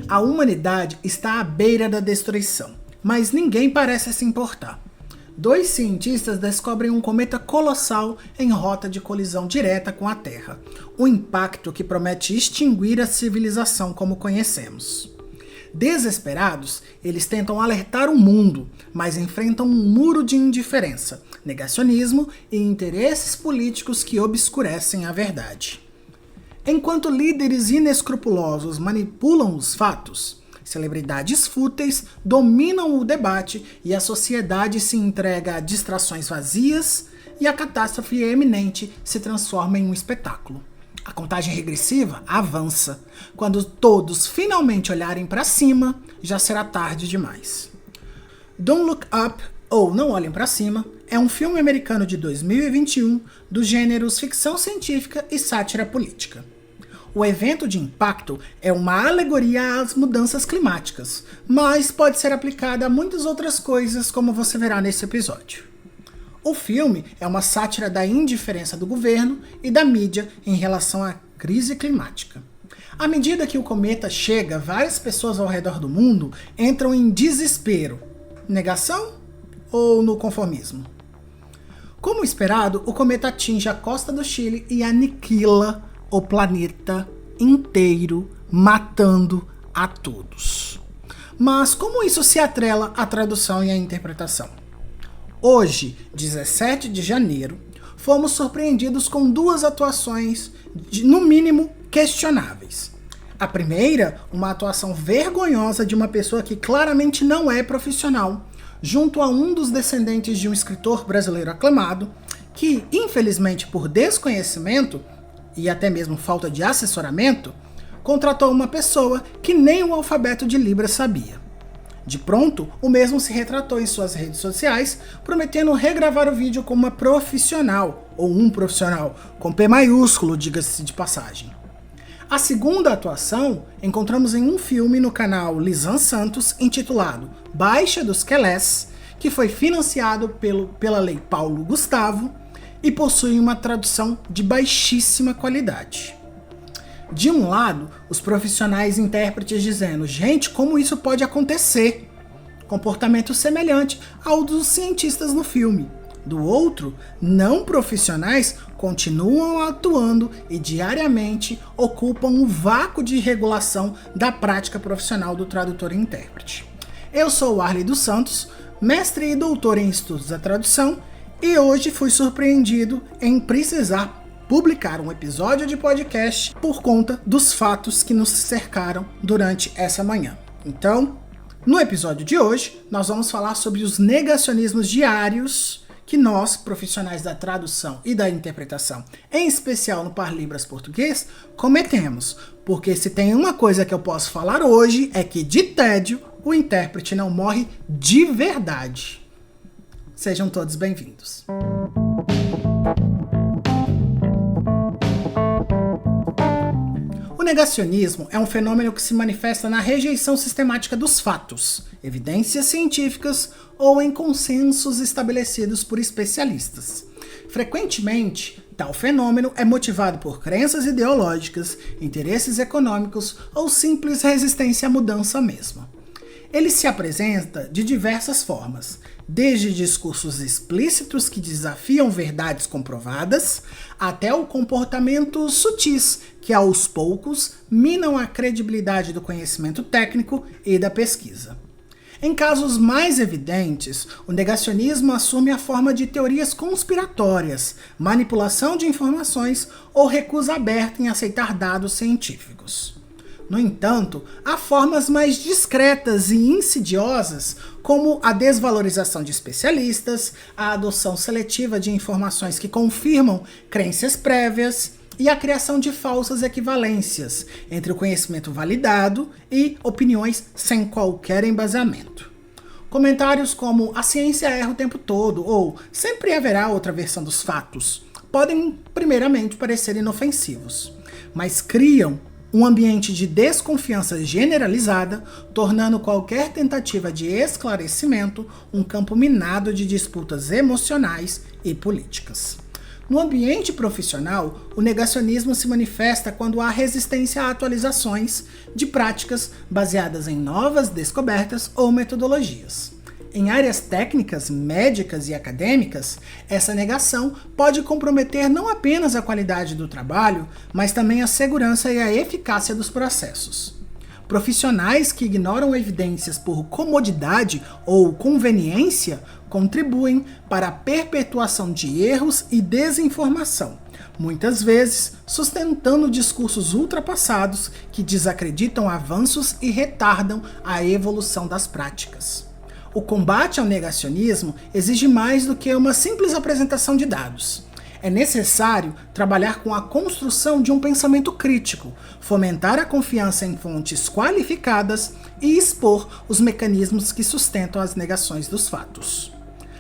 A humanidade está à beira da destruição, mas ninguém parece se importar. 2 cientistas descobrem um cometa colossal em rota de colisão direta com a Terra, um impacto que promete extinguir a civilização como conhecemos. Desesperados, eles tentam alertar o mundo, mas enfrentam um muro de indiferença, negacionismo e interesses políticos que obscurecem a verdade. Enquanto líderes inescrupulosos manipulam os fatos, celebridades fúteis dominam o debate e a sociedade se entrega a distrações vazias e a catástrofe eminente se transforma em um espetáculo. A contagem regressiva avança. Quando todos finalmente olharem para cima, já será tarde demais. Don't Look Up, ou Não Olhem para Cima, é um filme americano de 2021 dos gêneros ficção científica e sátira política. O evento de impacto é uma alegoria às mudanças climáticas, mas pode ser aplicada a muitas outras coisas, como você verá nesse episódio. O filme é uma sátira da indiferença do governo e da mídia em relação à crise climática. À medida que o cometa chega, várias pessoas ao redor do mundo entram em desespero. Negação ou no conformismo? Como esperado, o cometa atinge a costa do Chile e aniquila o planeta inteiro, matando a todos. Mas como isso se atrela à tradução e à interpretação? Hoje, 17 de janeiro, fomos surpreendidos com 2 atuações, no mínimo, questionáveis. A primeira, uma atuação vergonhosa de uma pessoa que claramente não é profissional, junto a um dos descendentes de um escritor brasileiro aclamado, que, infelizmente por desconhecimento, e até mesmo falta de assessoramento, contratou uma pessoa que nem o alfabeto de Libras sabia. De pronto, o mesmo se retratou em suas redes sociais, prometendo regravar o vídeo como uma profissional, ou um profissional, com P maiúsculo, diga-se de passagem. A segunda atuação encontramos em um filme no canal Lisan Santos, intitulado Baixa dos Quelés, que foi financiado pela Lei Paulo Gustavo, e possui uma tradução de baixíssima qualidade. De um lado, os profissionais intérpretes dizendo, gente, como isso pode acontecer? Comportamento semelhante ao dos cientistas no filme. Do outro, não profissionais continuam atuando e diariamente ocupam o vácuo de regulação da prática profissional do tradutor e intérprete. Eu sou o Arley dos Santos, mestre e doutor em estudos da tradução, e hoje fui surpreendido em precisar publicar um episódio de podcast por conta dos fatos que nos cercaram durante essa manhã. Então, no episódio de hoje, nós vamos falar sobre os negacionismos diários que nós, profissionais da tradução e da interpretação, em especial no Parlibras português, cometemos. Porque se tem uma coisa que eu posso falar hoje é que de tédio o intérprete não morre de verdade. Sejam todos bem-vindos. O negacionismo é um fenômeno que se manifesta na rejeição sistemática dos fatos, evidências científicas ou em consensos estabelecidos por especialistas. Frequentemente, tal fenômeno é motivado por crenças ideológicas, interesses econômicos ou simples resistência à mudança mesma. Ele se apresenta de diversas formas, desde discursos explícitos que desafiam verdades comprovadas, até o comportamento sutis, que aos poucos minam a credibilidade do conhecimento técnico e da pesquisa. Em casos mais evidentes, o negacionismo assume a forma de teorias conspiratórias, manipulação de informações ou recusa aberta em aceitar dados científicos. No entanto, há formas mais discretas e insidiosas, como a desvalorização de especialistas, a adoção seletiva de informações que confirmam crenças prévias e a criação de falsas equivalências entre o conhecimento validado e opiniões sem qualquer embasamento. Comentários como "a ciência erra o tempo todo" ou "sempre haverá outra versão dos fatos" podem primeiramente parecer inofensivos, mas criam um ambiente de desconfiança generalizada, tornando qualquer tentativa de esclarecimento um campo minado de disputas emocionais e políticas. No ambiente profissional, o negacionismo se manifesta quando há resistência a atualizações de práticas baseadas em novas descobertas ou metodologias. Em áreas técnicas, médicas e acadêmicas, essa negação pode comprometer não apenas a qualidade do trabalho, mas também a segurança e a eficácia dos processos. Profissionais que ignoram evidências por comodidade ou conveniência contribuem para a perpetuação de erros e desinformação, muitas vezes sustentando discursos ultrapassados que desacreditam avanços e retardam a evolução das práticas. O combate ao negacionismo exige mais do que uma simples apresentação de dados. É necessário trabalhar com a construção de um pensamento crítico, fomentar a confiança em fontes qualificadas e expor os mecanismos que sustentam as negações dos fatos.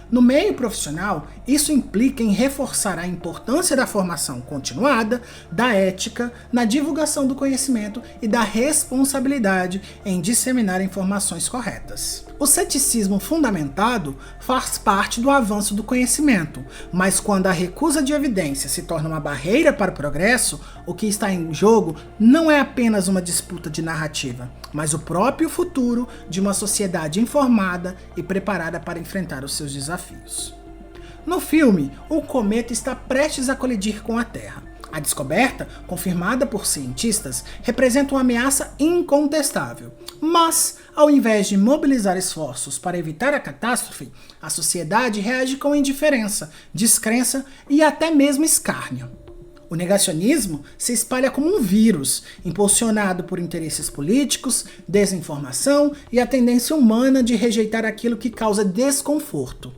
No meio profissional, isso implica em reforçar a importância da formação continuada, da ética, na divulgação do conhecimento e da responsabilidade em disseminar informações corretas. O ceticismo fundamentado faz parte do avanço do conhecimento, mas quando a recusa de evidência se torna uma barreira para o progresso, o que está em jogo não é apenas uma disputa de narrativa, mas o próprio futuro de uma sociedade informada e preparada para enfrentar os seus desafios. No filme, o cometa está prestes a colidir com a Terra. A descoberta, confirmada por cientistas, representa uma ameaça incontestável. Mas, ao invés de mobilizar esforços para evitar a catástrofe, a sociedade reage com indiferença, descrença e até mesmo escárnio. O negacionismo se espalha como um vírus, impulsionado por interesses políticos, desinformação e a tendência humana de rejeitar aquilo que causa desconforto.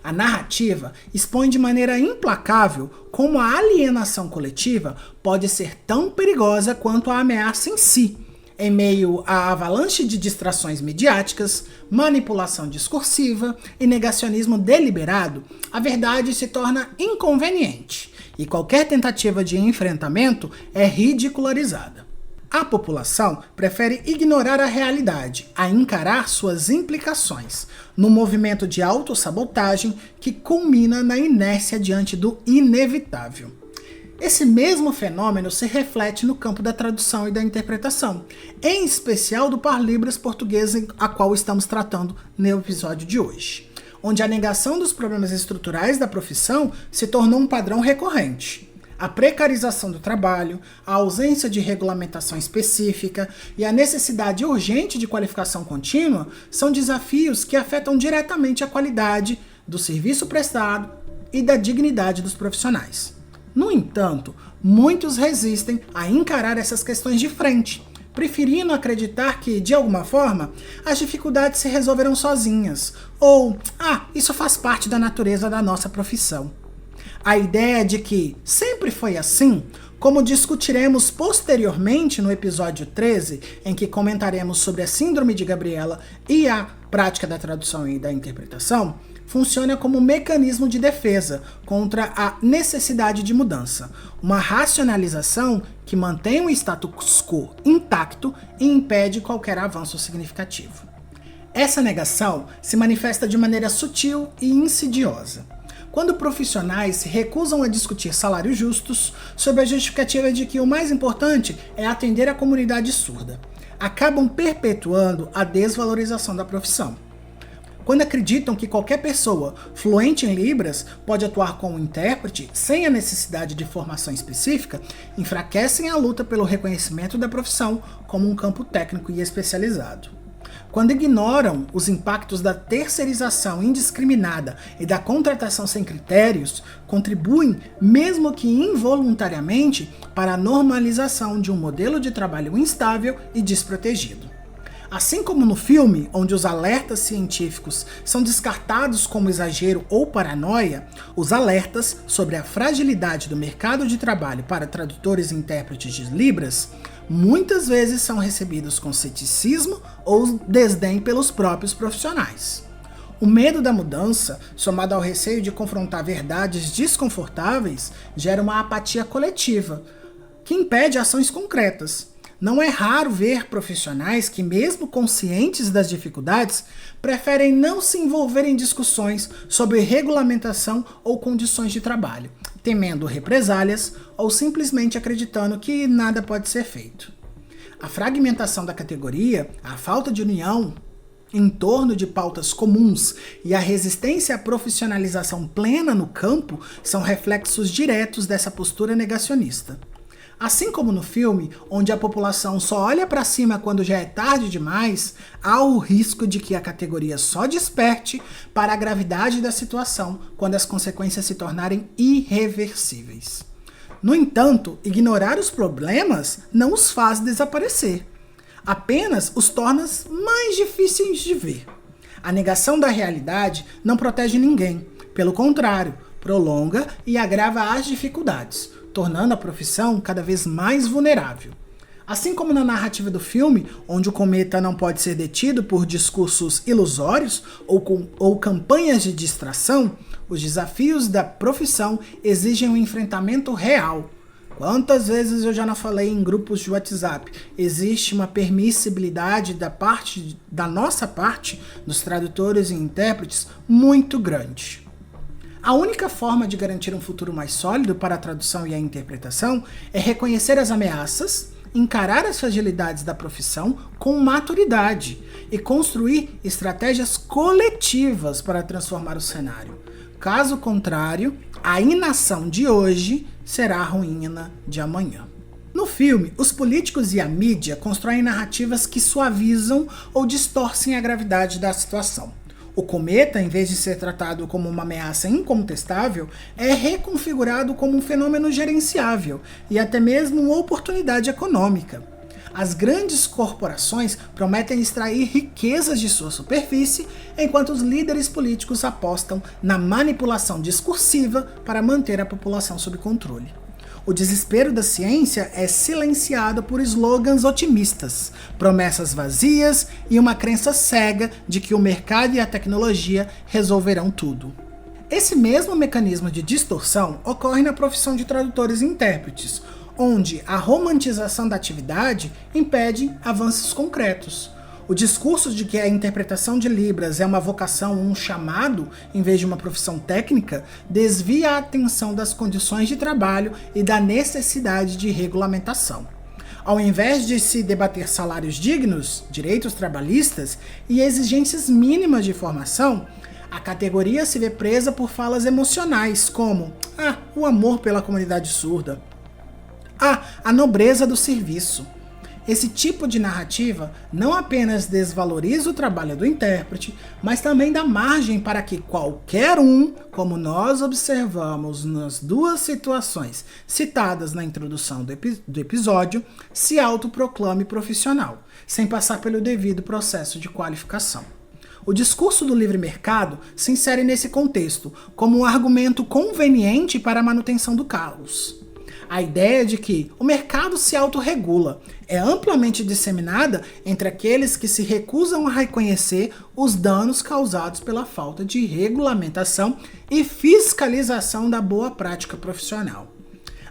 A narrativa expõe de maneira implacável como a alienação coletiva pode ser tão perigosa quanto a ameaça em si. Em meio à avalanche de distrações midiáticas, manipulação discursiva e negacionismo deliberado, a verdade se torna inconveniente e qualquer tentativa de enfrentamento é ridicularizada. A população prefere ignorar a realidade, a encarar suas implicações, num movimento de autossabotagem que culmina na inércia diante do inevitável. Esse mesmo fenômeno se reflete no campo da tradução e da interpretação, em especial do Parlibras português, a qual estamos tratando no episódio de hoje, onde a negação dos problemas estruturais da profissão se tornou um padrão recorrente. A precarização do trabalho, a ausência de regulamentação específica e a necessidade urgente de qualificação contínua são desafios que afetam diretamente a qualidade do serviço prestado e da dignidade dos profissionais. No entanto, muitos resistem a encarar essas questões de frente, preferindo acreditar que, de alguma forma, as dificuldades se resolverão sozinhas, ou, isso faz parte da natureza da nossa profissão. A ideia de que sempre foi assim, como discutiremos posteriormente no episódio 13, em que comentaremos sobre a Síndrome de Gabriela e a prática da tradução e da interpretação, funciona como um mecanismo de defesa contra a necessidade de mudança, uma racionalização que mantém o status quo intacto e impede qualquer avanço significativo. Essa negação se manifesta de maneira sutil e insidiosa. Quando profissionais se recusam a discutir salários justos, sob a justificativa de que o mais importante é atender a comunidade surda, acabam perpetuando a desvalorização da profissão. Quando acreditam que qualquer pessoa fluente em Libras pode atuar como intérprete sem a necessidade de formação específica, enfraquecem a luta pelo reconhecimento da profissão como um campo técnico e especializado. Quando ignoram os impactos da terceirização indiscriminada e da contratação sem critérios, contribuem, mesmo que involuntariamente, para a normalização de um modelo de trabalho instável e desprotegido. Assim como no filme, onde os alertas científicos são descartados como exagero ou paranoia, os alertas sobre a fragilidade do mercado de trabalho para tradutores e intérpretes de Libras muitas vezes são recebidos com ceticismo ou desdém pelos próprios profissionais. O medo da mudança, somado ao receio de confrontar verdades desconfortáveis, gera uma apatia coletiva, que impede ações concretas. Não é raro ver profissionais que, mesmo conscientes das dificuldades, preferem não se envolver em discussões sobre regulamentação ou condições de trabalho, temendo represálias ou simplesmente acreditando que nada pode ser feito. A fragmentação da categoria, a falta de união em torno de pautas comuns e a resistência à profissionalização plena no campo são reflexos diretos dessa postura negacionista. Assim como no filme, onde a população só olha para cima quando já é tarde demais, há o risco de que a categoria só desperte para a gravidade da situação quando as consequências se tornarem irreversíveis. No entanto, ignorar os problemas não os faz desaparecer, apenas os torna mais difíceis de ver. A negação da realidade não protege ninguém, pelo contrário, prolonga e agrava as dificuldades, tornando a profissão cada vez mais vulnerável. Assim como na narrativa do filme, onde o cometa não pode ser detido por discursos ilusórios ou campanhas de distração, os desafios da profissão exigem um enfrentamento real. Quantas vezes eu já não falei em grupos de WhatsApp? Existe uma permissibilidade da nossa parte, dos tradutores e intérpretes, muito grande. A única forma de garantir um futuro mais sólido para a tradução e a interpretação é reconhecer as ameaças, encarar as fragilidades da profissão com maturidade e construir estratégias coletivas para transformar o cenário. Caso contrário, a inação de hoje será a ruína de amanhã. No filme, os políticos e a mídia constroem narrativas que suavizam ou distorcem a gravidade da situação. O cometa, em vez de ser tratado como uma ameaça incontestável, é reconfigurado como um fenômeno gerenciável e até mesmo uma oportunidade econômica. As grandes corporações prometem extrair riquezas de sua superfície, enquanto os líderes políticos apostam na manipulação discursiva para manter a população sob controle. O desespero da ciência é silenciado por slogans otimistas, promessas vazias e uma crença cega de que o mercado e a tecnologia resolverão tudo. Esse mesmo mecanismo de distorção ocorre na profissão de tradutores e intérpretes, onde a romantização da atividade impede avanços concretos. O discurso de que a interpretação de Libras é uma vocação ou um chamado, em vez de uma profissão técnica, desvia a atenção das condições de trabalho e da necessidade de regulamentação. Ao invés de se debater salários dignos, direitos trabalhistas e exigências mínimas de formação, a categoria se vê presa por falas emocionais como o amor pela comunidade surda, a nobreza do serviço. Esse tipo de narrativa não apenas desvaloriza o trabalho do intérprete, mas também dá margem para que qualquer um, como nós observamos nas duas situações citadas na introdução do episódio, se autoproclame profissional, sem passar pelo devido processo de qualificação. O discurso do livre mercado se insere nesse contexto, como um argumento conveniente para a manutenção do caos. A ideia de que o mercado se autorregula é amplamente disseminada entre aqueles que se recusam a reconhecer os danos causados pela falta de regulamentação e fiscalização da boa prática profissional.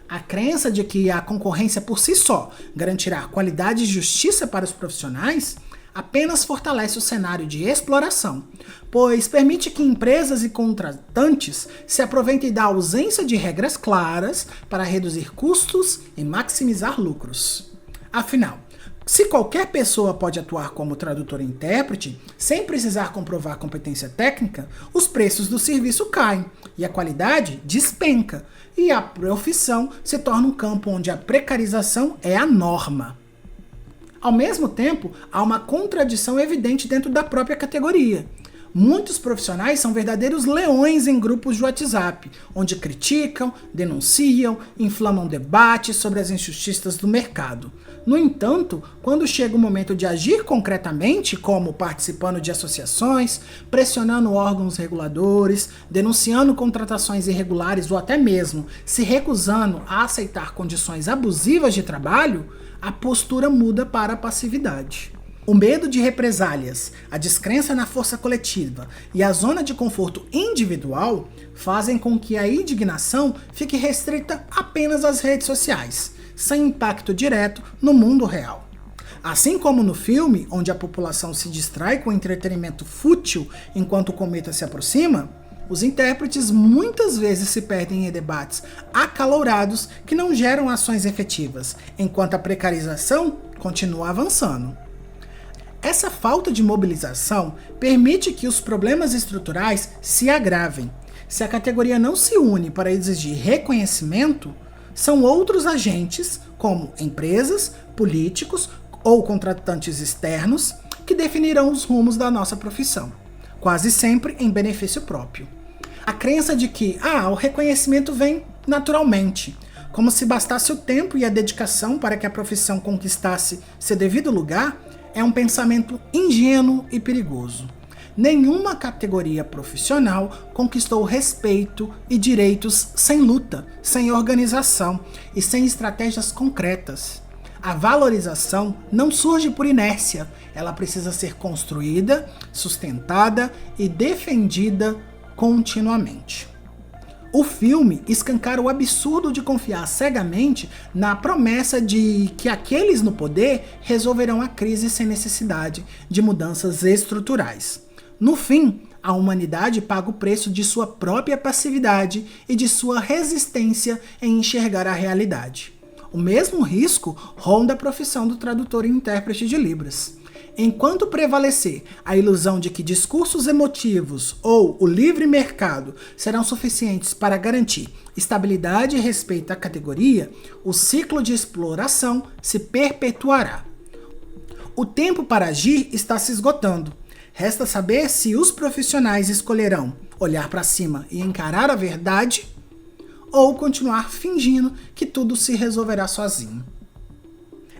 A crença de que a concorrência por si só garantirá qualidade e justiça para os profissionais apenas fortalece o cenário de exploração, pois permite que empresas e contratantes se aproveitem da ausência de regras claras para reduzir custos e maximizar lucros. Afinal, se qualquer pessoa pode atuar como tradutor e intérprete, sem precisar comprovar competência técnica, os preços do serviço caem e a qualidade despenca, e a profissão se torna um campo onde a precarização é a norma. Ao mesmo tempo, há uma contradição evidente dentro da própria categoria. Muitos profissionais são verdadeiros leões em grupos de WhatsApp, onde criticam, denunciam, inflamam debates sobre as injustiças do mercado. No entanto, quando chega o momento de agir concretamente, como participando de associações, pressionando órgãos reguladores, denunciando contratações irregulares ou até mesmo se recusando a aceitar condições abusivas de trabalho, a postura muda para a passividade. O medo de represálias, a descrença na força coletiva e a zona de conforto individual fazem com que a indignação fique restrita apenas às redes sociais, sem impacto direto no mundo real. Assim como no filme, onde a população se distrai com entretenimento fútil enquanto o cometa se aproxima, Os intérpretes muitas vezes se perdem em debates acalorados que não geram ações efetivas, enquanto a precarização continua avançando. Essa falta de mobilização permite que os problemas estruturais se agravem. Se a categoria não se une para exigir reconhecimento, são outros agentes, como empresas, políticos ou contratantes externos, que definirão os rumos da nossa profissão, quase sempre em benefício próprio. A crença de que o reconhecimento vem naturalmente, como se bastasse o tempo e a dedicação para que a profissão conquistasse seu devido lugar, é um pensamento ingênuo e perigoso. Nenhuma categoria profissional conquistou respeito e direitos sem luta, sem organização e sem estratégias concretas. A valorização não surge por inércia, ela precisa ser construída, sustentada e defendida continuamente. O filme escancara o absurdo de confiar cegamente na promessa de que aqueles no poder resolverão a crise sem necessidade de mudanças estruturais. No fim, a humanidade paga o preço de sua própria passividade e de sua resistência em enxergar a realidade. O mesmo risco ronda a profissão do tradutor e intérprete de Libras. Enquanto prevalecer a ilusão de que discursos emotivos ou o livre mercado serão suficientes para garantir estabilidade e respeito à categoria, o ciclo de exploração se perpetuará. O tempo para agir está se esgotando. Resta saber se os profissionais escolherão olhar para cima e encarar a verdade ou continuar fingindo que tudo se resolverá sozinho.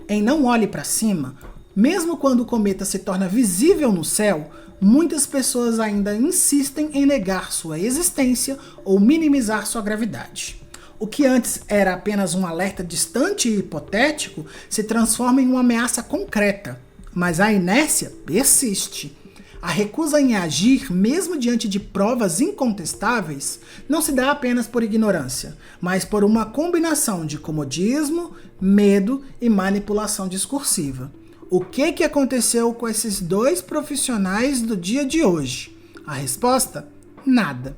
Em Não Olhe para Cima, mesmo quando o cometa se torna visível no céu, muitas pessoas ainda insistem em negar sua existência ou minimizar sua gravidade. O que antes era apenas um alerta distante e hipotético se transforma em uma ameaça concreta, mas a inércia persiste. A recusa em agir, mesmo diante de provas incontestáveis, não se dá apenas por ignorância, mas por uma combinação de comodismo, medo e manipulação discursiva. O que aconteceu com esses dois profissionais do dia de hoje? A resposta? Nada.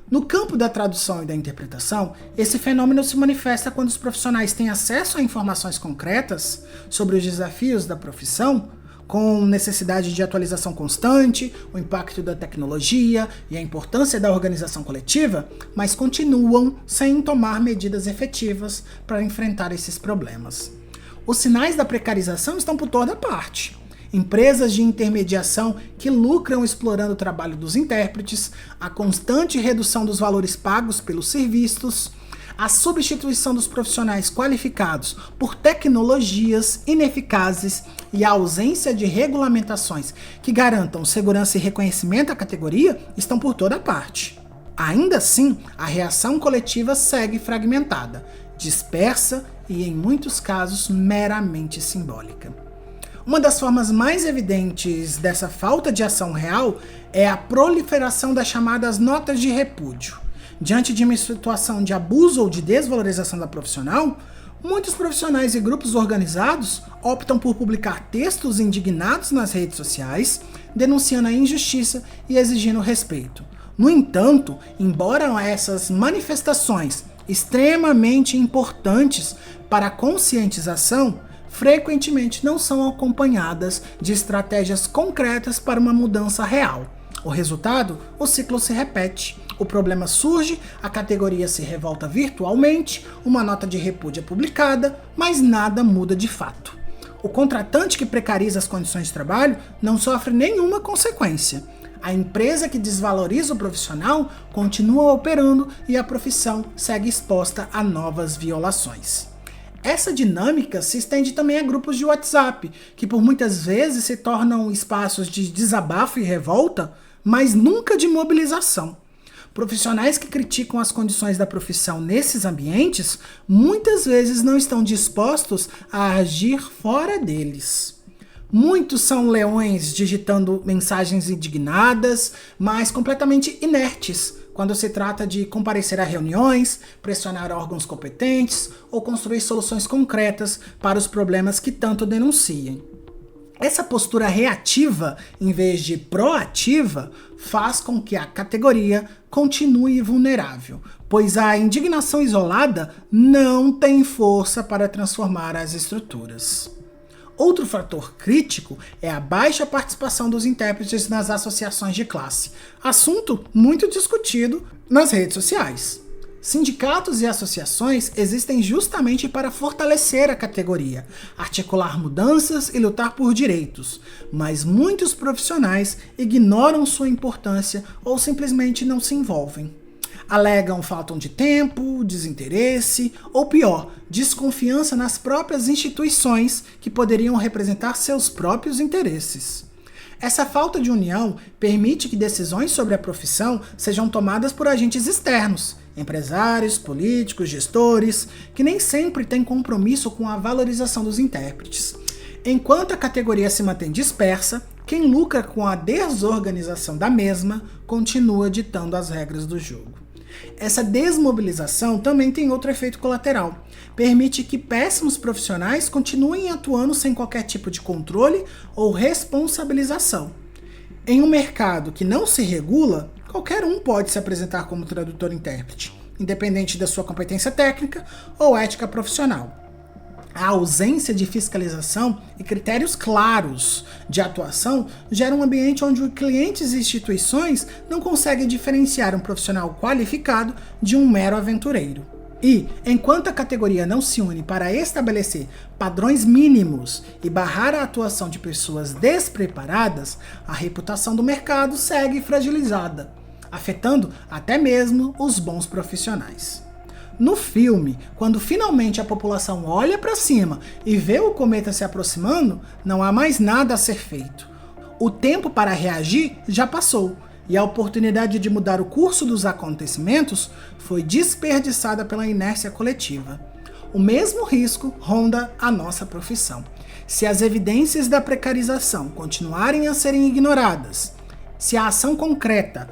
No campo da tradução e da interpretação, esse fenômeno se manifesta quando os profissionais têm acesso a informações concretas sobre os desafios da profissão, com necessidade de atualização constante, o impacto da tecnologia e a importância da organização coletiva, mas continuam sem tomar medidas efetivas para enfrentar esses problemas. Os sinais da precarização estão por toda parte. Empresas de intermediação que lucram explorando o trabalho dos intérpretes, a constante redução dos valores pagos pelos serviços, a substituição dos profissionais qualificados por tecnologias ineficazes e a ausência de regulamentações que garantam segurança e reconhecimento à categoria estão por toda parte. Ainda assim, a reação coletiva segue fragmentada, dispersa e, em muitos casos, meramente simbólica. Uma das formas mais evidentes dessa falta de ação real é a proliferação das chamadas notas de repúdio. Diante de uma situação de abuso ou de desvalorização da profissional, muitos profissionais e grupos organizados optam por publicar textos indignados nas redes sociais, denunciando a injustiça e exigindo respeito. No entanto, embora essas manifestações extremamente importantes para a conscientização, frequentemente não são acompanhadas de estratégias concretas para uma mudança real. O resultado? O ciclo se repete. O problema surge, a categoria se revolta virtualmente, uma nota de repúdio é publicada, mas nada muda de fato. O contratante que precariza as condições de trabalho não sofre nenhuma consequência. A empresa que desvaloriza o profissional continua operando e a profissão segue exposta a novas violações. Essa dinâmica se estende também a grupos de WhatsApp, que por muitas vezes se tornam espaços de desabafo e revolta, mas nunca de mobilização. Profissionais que criticam as condições da profissão nesses ambientes muitas vezes não estão dispostos a agir fora deles. Muitos são leões digitando mensagens indignadas, mas completamente inertes quando se trata de comparecer a reuniões, pressionar órgãos competentes ou construir soluções concretas para os problemas que tanto denunciam. Essa postura reativa, em vez de proativa, faz com que a categoria continue vulnerável, pois a indignação isolada não tem força para transformar as estruturas. Outro fator crítico é a baixa participação dos intérpretes nas associações de classe, assunto muito discutido nas redes sociais. Sindicatos e associações existem justamente para fortalecer a categoria, articular mudanças e lutar por direitos, mas muitos profissionais ignoram sua importância ou simplesmente não se envolvem. Alegam falta de tempo, desinteresse ou pior, desconfiança nas próprias instituições que poderiam representar seus próprios interesses. Essa falta de união permite que decisões sobre a profissão sejam tomadas por agentes externos, empresários, políticos, gestores, que nem sempre têm compromisso com a valorização dos intérpretes. Enquanto a categoria se mantém dispersa, quem lucra com a desorganização da mesma continua ditando as regras do jogo. Essa desmobilização também tem outro efeito colateral. Permite que péssimos profissionais continuem atuando sem qualquer tipo de controle ou responsabilização. Em um mercado que não se regula, qualquer um pode se apresentar como tradutor-intérprete, independente da sua competência técnica ou ética profissional. A ausência de fiscalização e critérios claros de atuação gera um ambiente onde clientes e instituições não conseguem diferenciar um profissional qualificado de um mero aventureiro. E, enquanto a categoria não se une para estabelecer padrões mínimos e barrar a atuação de pessoas despreparadas, a reputação do mercado segue fragilizada, afetando até mesmo os bons profissionais. No filme, quando finalmente a população olha para cima e vê o cometa se aproximando, não há mais nada a ser feito. O tempo para reagir já passou, e a oportunidade de mudar o curso dos acontecimentos foi desperdiçada pela inércia coletiva. O mesmo risco ronda a nossa profissão. Se as evidências da precarização continuarem a serem ignoradas, se a ação concreta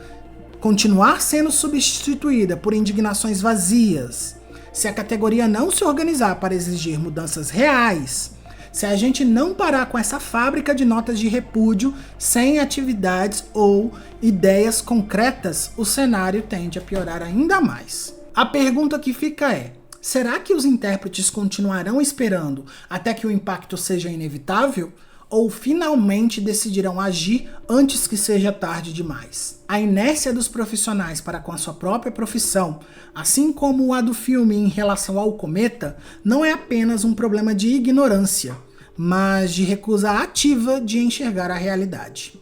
continuar sendo substituída por indignações vazias, se a categoria não se organizar para exigir mudanças reais, se a gente não parar com essa fábrica de notas de repúdio sem atividades ou ideias concretas, o cenário tende a piorar ainda mais. A pergunta que fica é: será que os intérpretes continuarão esperando até que o impacto seja inevitável? Ou finalmente decidirão agir antes que seja tarde demais? A inércia dos profissionais para com a sua própria profissão, assim como a do filme em relação ao cometa, não é apenas um problema de ignorância, mas de recusa ativa de enxergar a realidade.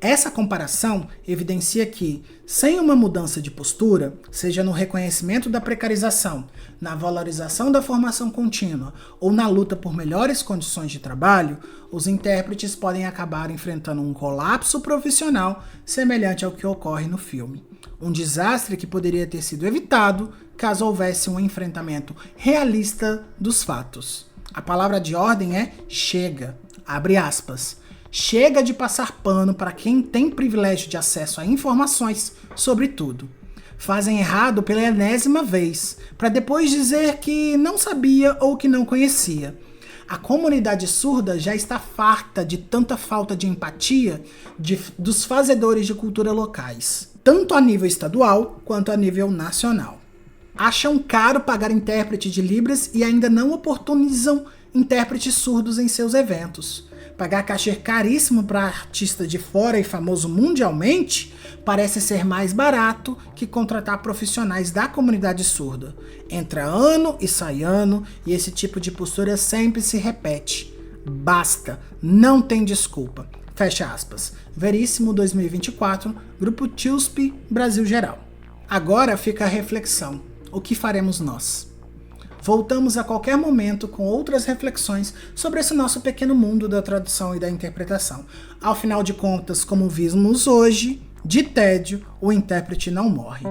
Essa comparação evidencia que, sem uma mudança de postura, seja no reconhecimento da precarização, na valorização da formação contínua ou na luta por melhores condições de trabalho, os intérpretes podem acabar enfrentando um colapso profissional semelhante ao que ocorre no filme. Um desastre que poderia ter sido evitado caso houvesse um enfrentamento realista dos fatos. A palavra de ordem é chega, abre aspas. Chega de passar pano para quem tem privilégio de acesso a informações sobre tudo. Fazem errado pela enésima vez, para depois dizer que não sabia ou que não conhecia. A comunidade surda já está farta de tanta falta de empatia dos fazedores de cultura locais, tanto a nível estadual quanto a nível nacional. Acham caro pagar intérprete de Libras e ainda não oportunizam intérpretes surdos em seus eventos. Pagar cachê caríssimo para artista de fora e famoso mundialmente parece ser mais barato que contratar profissionais da comunidade surda. Entra ano e sai ano e esse tipo de postura sempre se repete. Basta, não tem desculpa. Fecha aspas. Veríssimo 2024, Grupo TILSP, Brasil Geral. Agora fica a reflexão. O que faremos nós? Voltamos a qualquer momento com outras reflexões sobre esse nosso pequeno mundo da tradução e da interpretação. Ao final de contas, como vimos hoje, de tédio, o intérprete não morre.